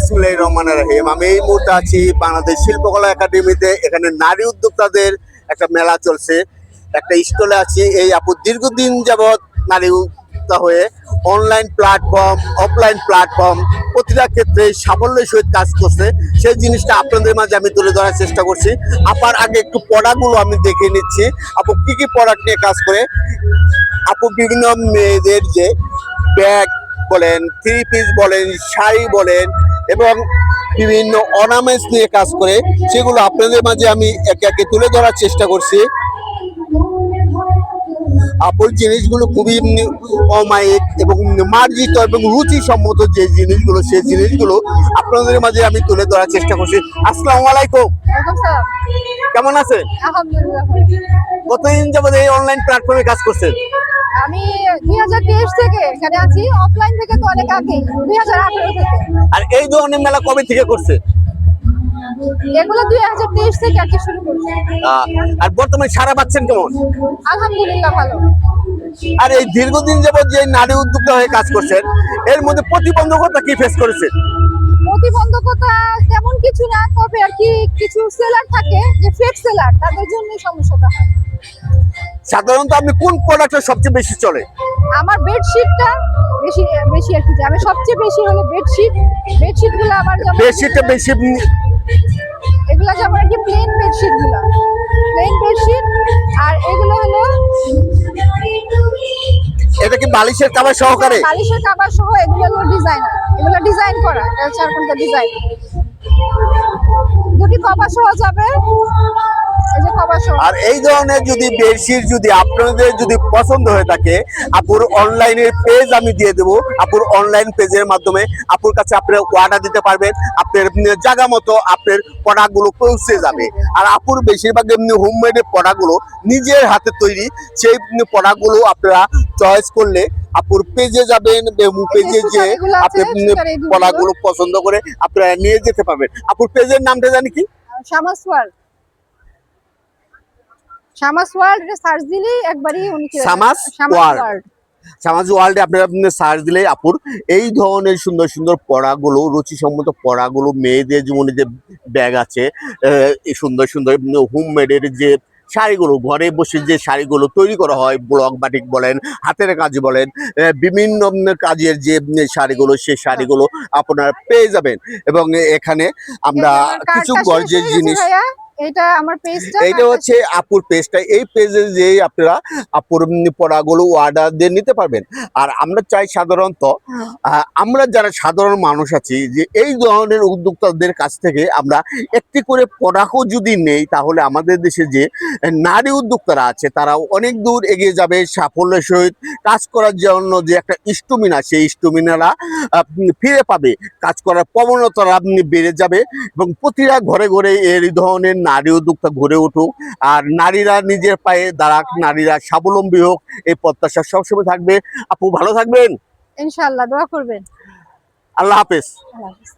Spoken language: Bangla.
বিসমিল্লাহির রহমানির রহিম। আমি এই মুহূর্তে আছি বাংলাদেশ শিল্পকলা একাডেমিতে। এখানে নারী উদ্যোক্তাদের একটা মেলা চলছে, একটা স্টলে আছি। এই আপু দীর্ঘদিন যাবৎ নারী উদ্যোক্তা হয়ে অনলাইন প্ল্যাটফর্ম, অফলাইন প্ল্যাটফর্ম প্রতিটা ক্ষেত্রে সাফল্যের সহিত কাজ করছে। সেই জিনিসটা আপনাদের মাঝে আমি তুলে ধরার চেষ্টা করছি। আপার আগে একটু প্রোডাক্টগুলো আমি দেখে নিচ্ছি, আপু কি কি প্রোডাক্ট নিয়ে কাজ করে। আপু বিভিন্ন মেয়েদের যে ব্যাগ বলেন, থ্রি পিস বলেন, শাড়ি বলেন এবং বিভিন্ন অর্নামেন্টস নিয়ে কাজ করে, সেগুলো আপনাদের মাঝে আমি একে একে তুলে ধরার চেষ্টা করছি। আপুর জিনিসগুলো খুবই অমায়িক এবং মার্জিত এবং রুচিসম্মত যে জিনিসগুলো, সেই জিনিসগুলো আপনাদের মাঝে আমি তুলে ধরার চেষ্টা করছি। আসসালামু আলাইকুম, কেমন আছেন? আলহামদুলিল্লাহ। কতদিন যাবত এই অনলাইন প্ল্যাটফর্মে কাজ করছেন? আমি 2023 থেকে এখানে আছি, অফলাইন থেকে তো অনেক আগে, 2018 থেকে। আর এই ধরনের মেলা কবে থেকে করছে? এগুলো 2023 থেকে আর কি শুরু করছি। আর বর্তমানে সারা পাচ্ছেন কেমন? আলহামদুলিল্লাহ ভালো। আর এই দীর্ঘদিন যাবত যে নারী উদ্যোক্তা হয়ে কাজ করছেন, এর মধ্যে প্রতিবন্ধকতা কি ফেস করেছেন? প্রতিবন্ধকতা তেমন কিছু না, তবে আর কি কিছু সেলার থাকে যে ফেক সেলার, তাদের জন্যই সমস্যাটা হয়। সাধারণত আপনি কোন প্রোডাক্টটা সবচেয়ে বেশি চলে? আমার বেডশিটটা বেশি বেশি আর কি, আমি সবচেয়ে বেশি হলো বেডশিটগুলো আমার যেমন বেশিটা বেশি এগুলো যেমন আর কি প্লেন বেডশিট, আর এগুলো হলো এটা কি বালিশের কভার সহকারে? বালিশের কভার সহ। এগুলো হলো ডিজাইনার, এগুলো ডিজাইন করা, এটা হচ্ছে আপনাদের ডিজাইন। দুটি কভার সহ যাবে, এই যে কভার সহ। আর এই ধরনের যদি বেডশিট যদি আপনাদের যদি পছন্দ হয়ে থাকে, আপুর অনলাইনের পেজ আমি দিয়ে দেবো। আপুর অনলাইন পেজের মাধ্যমে আপুর কাছে আপনারা অর্ডার দিতে পারবেন। আপনার জায়গা মতো আপনার প্রোডাক্টগুলো পৌঁছে যাবে। আর আপুর বেশিরভাগ এমনি হোমমেড প্রোডাক্টগুলো নিজের হাতে তৈরি, সেই প্রোডাক্টগুলো আপনারা চয়েস করলে আপুর পেজে যাবেন, পেজে যে আপনি প্রোডাক্টগুলো পছন্দ করে আপনারা নিয়ে যেতে পারবেন। আপুর পেজের নামটা জানি কি? শামাস ওয়ার্ল্ড সার্চ দিলেই একবারই উনি শামাস ওয়ার্ল্ডে আপনারা সার্চ দিলে আপুর এই ধরনের সুন্দর সুন্দর পড়াগুলো, রুচিসম্মত পড়াগুলো, মেয়েদের জীবনে যে ব্যাগ আছে, এই সুন্দর সুন্দর হোমমেডের যে শাড়িগুলো, ঘরে বসে যে শাড়িগুলো তৈরি করা হয়, ব্লক বাটিক বলেন, হাতের কাজ বলেন, বিভিন্ন কাজের যে শাড়িগুলো, সেই শাড়িগুলো আপনারা পেয়ে যাবেন। এবং এখানে আমরা কিছু গর্জের জিনিস, এটা আমার পেজটা, এইটা হচ্ছে আপুর পেজটা। এই পেজে যে আপনারা আপুর পড়াগুলো অর্ডার দিয়ে নিতে পারবেন। আর আমরা চাই সাধারণত আমরা যারা সাধারণ মানুষ আছি, যে এই ধরনের উদ্যোক্তাদের কাছ থেকে আমরা একটি করে পড়াও যদি নেই, তাহলে আমাদের দেশে যে নারী উদ্যোক্তারা আছে তারা অনেক দূর এগিয়ে যাবে। সাফল্যের সহিত কাজ করার জন্য যে একটা স্ট্যামিনা, সেই স্ট্যামিনারা ফিরে পাবে, কাজ করার প্রবণতারা বেড়ে যাবে এবং প্রতিটা ঘরে ঘরে এই ধরনের নারী উদ্যোক্তা গড়ে উঠুক। আর নারীরা নিজের পায়ে দাঁড়াক, নারীরা স্বাবলম্বী হোক, এই প্রত্যাশা সবসময় থাকবে। আপু ভালো থাকবেন, ইনশাআল্লাহ দোয়া করবেন। আল্লাহ হাফেজ। আল্লাহ হাফেজ।